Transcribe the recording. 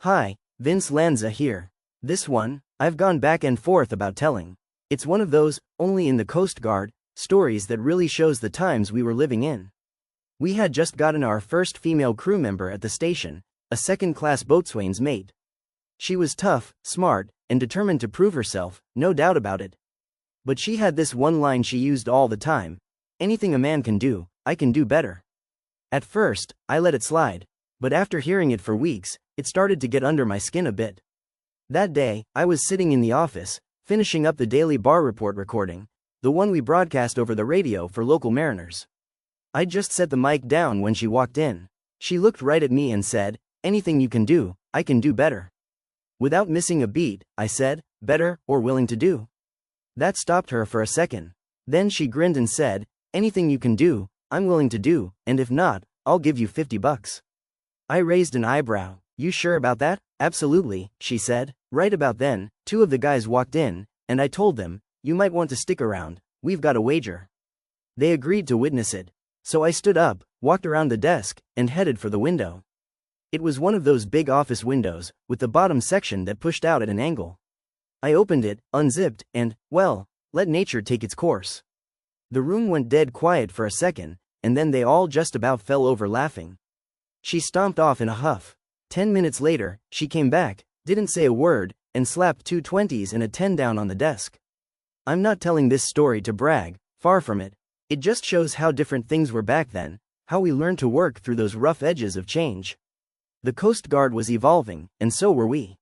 Hi, Vince Lanza here. This one, I've gone back and forth about telling. It's one of those, only in the Coast Guard, stories that really shows the times we were living in. We had just gotten our first female crew member at the station, a second-class boatswain's mate. She was tough, smart, and determined to prove herself, no doubt about it. But she had this one line she used all the time: anything a man can do, I can do better. At first, I let it slide, but after hearing it for weeks, it started to get under my skin a bit. That day, I was sitting in the office, finishing up the daily bar report recording, the one we broadcast over the radio for local mariners. I'd just set the mic down when she walked in. She looked right at me and said, "Anything you can do, I can do better." Without missing a beat, I said, "Better, or willing to do?" That stopped her for a second. Then she grinned and said, "Anything you can do, I'm willing to do, and if not, I'll give you $50. I raised an eyebrow. "You sure about that?" "Absolutely," she said. Right about then, two of the guys walked in, and I told them, "You might want to stick around, we've got a wager." They agreed to witness it. So I stood up, walked around the desk, and headed for the window. It was one of those big office windows, with the bottom section that pushed out at an angle. I opened it, unzipped, and, well, let nature take its course. The room went dead quiet for a second, and then they all just about fell over laughing. She stomped off in a huff. 10 minutes later, she came back, didn't say a word, and slapped two 20s and a 10 down on the desk. I'm not telling this story to brag, far from it. It just shows how different things were back then, how we learned to work through those rough edges of change. The Coast Guard was evolving, and so were we.